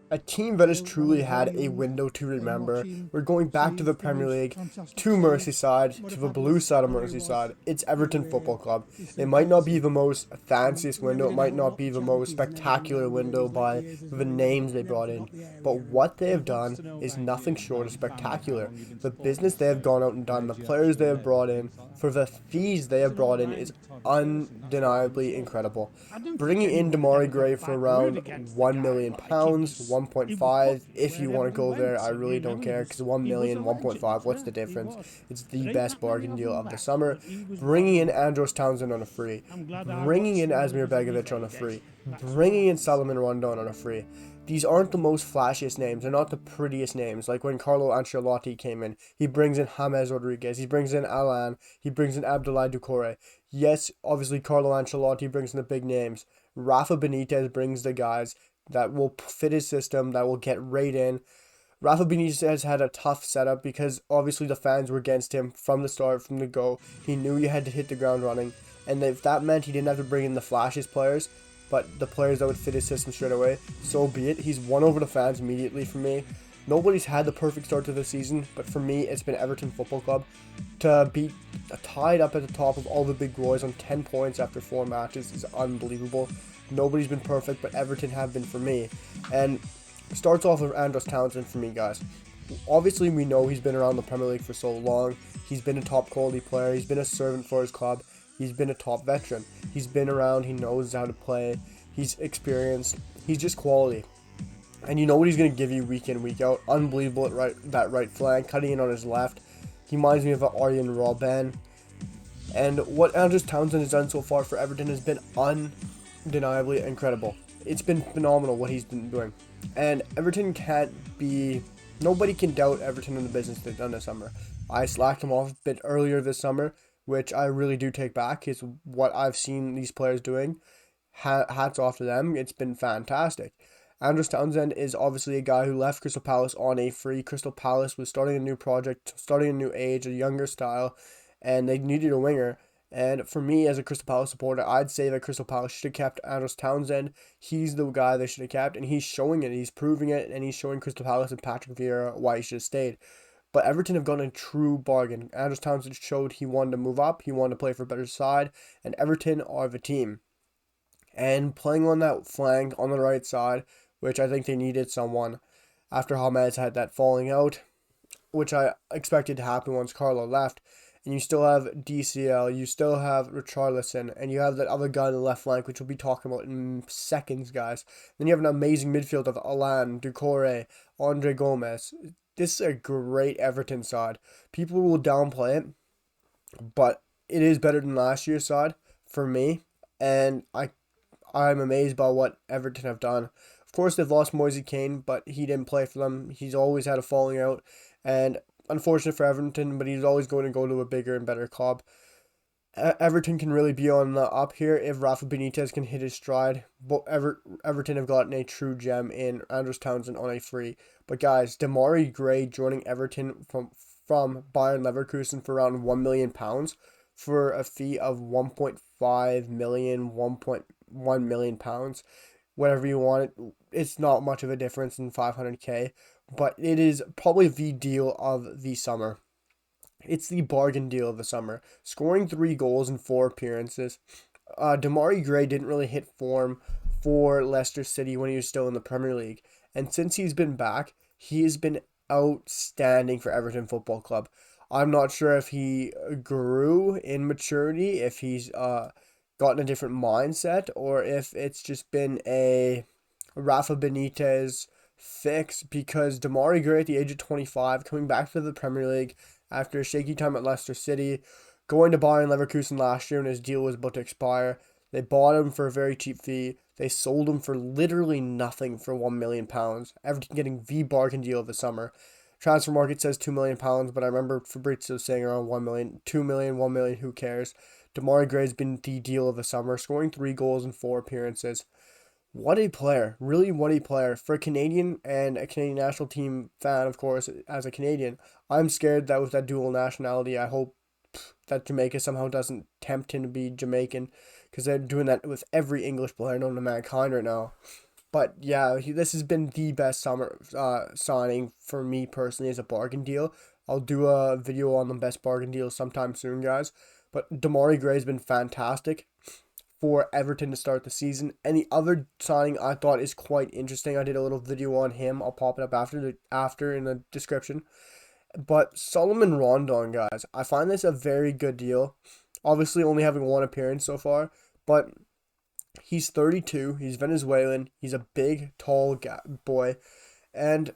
A team that has truly had a window to remember. We're going back to the Premier League, to Merseyside, to the blue side of Merseyside. It's Everton Football Club. It might not be the most fanciest window, it might not be the most spectacular window by the names they brought in, but what they have done is nothing short of spectacular. The business they have gone out and done, the players they have brought in, for the fees they have brought in is undeniably incredible. Bringing in Demarai Gray for around £1 million, 1.5, if you want to go there, I really don't care, because 1 million, 1.5, what's the difference? It's the best bargain deal of the summer. Bringing in Andros Townsend on a free, bringing in Asmir Begovic on a free, bringing in Salomón Rondón on a free. These aren't the most flashiest names. They're not the prettiest names. Like when Carlo Ancelotti came in, he brings in James Rodriguez, he brings in Alan, he brings in Abdoulaye Doucouré. Yes, obviously Carlo Ancelotti brings in the big names. Rafa Benitez brings the guys that will fit his system, that will get right in. Rafa Benitez has had a tough setup because obviously the fans were against him from the start, from the go. He knew you had to hit the ground running. And if that meant he didn't have to bring in the flashiest players, but the players that would fit his system straight away, so be it. He's won over the fans immediately for me. Nobody's had the perfect start to the season, but for me, it's been Everton Football Club. To be tied up at the top of all the big boys on 10 points after 4 matches is unbelievable. Nobody's been perfect, but Everton have been for me. And starts off with Andros Townsend for me, guys. Obviously, we know he's been around the Premier League for so long. He's been a top quality player. He's been a servant for his club. He's been a top veteran. He's been around. He knows how to play. He's experienced. He's just quality. And you know what he's going to give you week in, week out. Unbelievable at that right flank, cutting in on his left. He reminds me of Arjen Robben. And what Andros Townsend has done so far for Everton has been undeniably incredible. It's been phenomenal what he's been doing. And Everton nobody can doubt Everton in the business they've done this summer. I slacked them off a bit earlier this summer, which I really do take back. Is what I've seen these players doing. Hats off to them. It's been fantastic. Andros Townsend is obviously a guy who left Crystal Palace on a free. Crystal Palace was starting a new project, starting a new age, a younger style, and they needed a winger. And for me, as a Crystal Palace supporter, I'd say that Crystal Palace should have kept Andros Townsend. He's the guy they should have kept, and he's showing it. He's proving it, and he's showing Crystal Palace and Patrick Vieira why he should have stayed. But Everton have gotten a true bargain. Andros Townsend showed he wanted to move up, he wanted to play for a better side, and Everton are the team. And playing on that flank on the right side, which I think they needed someone after James had that falling out, which I expected to happen once Carlo left. And you still have DCL, you still have Richarlison, and you have that other guy on the left flank, which we'll be talking about in seconds, guys. Then you have an amazing midfield of Alan, Doucouré, Andre Gomez. This is a great Everton side. People will downplay it, but it is better than last year's side for me. And I'm amazed by what Everton have done. Of course, they've lost Moise Kean, but he didn't play for them. He's always had a falling out, and unfortunate for Everton, but he's always going to go to a bigger and better club. Everton can really be on the up here if Rafa Benitez can hit his stride. But Everton have gotten a true gem in Andros Townsend on a free. But guys, Demarai Gray joining Everton from Bayern Leverkusen for around £1 million for a fee of 1.5 million, 1.1 million pounds, whatever you want. It's not much of a difference in 500k, but it is probably the deal of the summer. It's the bargain deal of the summer. Scoring 3 goals in 4 appearances. Demarai Gray didn't really hit form for Leicester City when he was still in the Premier League. And since he's been back, he has been outstanding for Everton Football Club. I'm not sure if he grew in maturity, if he's gotten a different mindset, or if it's just been a Rafa Benitez fix, because Demarai Gray at the age of 25, coming back to the Premier League after a shaky time at Leicester City, going to Bayern Leverkusen last year when his deal was about to expire. They bought him for a very cheap fee. They sold him for literally nothing for £1 million. Everton getting the bargain deal of the summer. Transfer market says £2 million, but I remember Fabrizio saying around 1 million, 2 million, 1 million, who cares? Demarai Gray's been the deal of the summer, scoring 3 goals in 4 appearances. What a player. Really, what a player. For a Canadian and a Canadian national team fan, of course, as a Canadian, I'm scared that with that dual nationality, I hope that Jamaica somehow doesn't tempt him to be Jamaican, because they're doing that with every English player known to mankind right now. But yeah, this has been the best summer signing for me personally as a bargain deal. I'll do a video on the best bargain deal sometime soon, guys. But Demarai Gray has been fantastic for Everton to start the season. And the other signing I thought is quite interesting. I did a little video on him. I'll pop it up after in the description. But Salomón Rondón, guys, I find this a very good deal. Obviously, only having one appearance so far, but he's 32. He's Venezuelan. He's a big, tall boy, and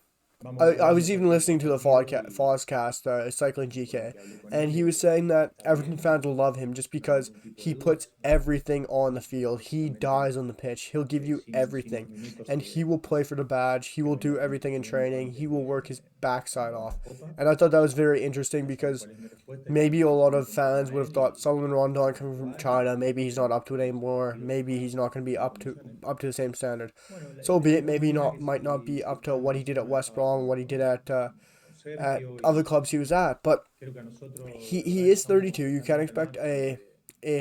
I was even listening to the Fozcast, Cycling GK, and he was saying that Everton fans will love him just because he puts everything on the field. He dies on the pitch. He'll give you everything, and he will play for the badge. He will do everything in training. He will work his backside off, and I thought that was very interesting because maybe a lot of fans would have thought Salomón Rondón coming from China, maybe he's not up to it anymore. Maybe he's not going to be up to the same standard. So be it. Maybe might not be up to what he did at West Brom, what he did at other clubs he was at, but he is 32. You can't expect a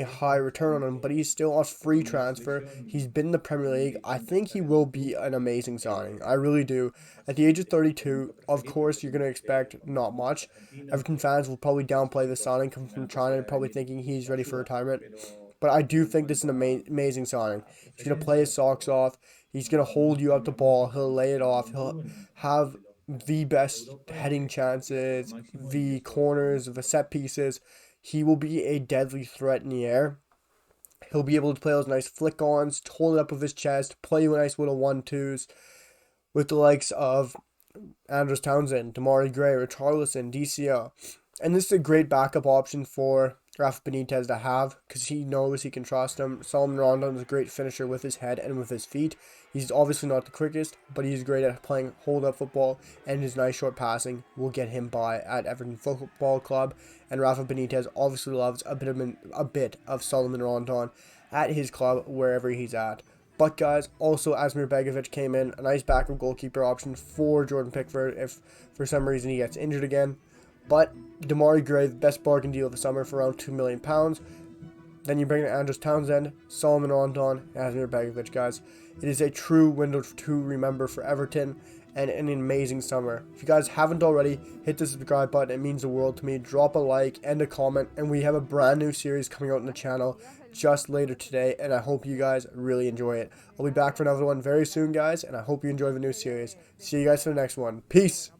high return on him, but he's still on free transfer. He's been in the Premier League. I think he will be an amazing signing. I really do. At the age of 32, of course, you're going to expect not much. Everton fans will probably downplay the signing, coming from China, probably thinking he's ready for retirement. But I do think this is an amazing signing. He's going to play his socks off. He's going to hold you up the ball. He'll lay it off. He'll have the best heading chances, the corners, the set pieces. He will be a deadly threat in the air. He'll be able to play those nice flick-ons, hold it up with his chest, play nice little 1-2s with the likes of Andros Townsend, Demarai Gray, Richarlison, DCL. And this is a great backup option for Rafa Benitez to have because he knows he can trust him. Salomón Rondón is a great finisher with his head and with his feet. He's obviously not the quickest, but he's great at playing hold-up football, and his nice short passing will get him by at Everton Football Club. And Rafa Benitez obviously loves a bit of Salomón Rondón at his club wherever he's at. But guys, also Asmir Begovic came in, a nice backup goalkeeper option for Jordan Pickford if for some reason he gets injured again. But Demarai Gray, the best bargain deal of the summer for around £2 million. Then you bring in Andros Townsend, Salomón Rondón, and Asmir Begovic, guys. It is a true window to remember for Everton and an amazing summer. If you guys haven't already, hit the subscribe button. It means the world to me. Drop a like and a comment. And we have a brand new series coming out on the channel just later today. And I hope you guys really enjoy it. I'll be back for another one very soon, guys. And I hope you enjoy the new series. See you guys for the next one. Peace.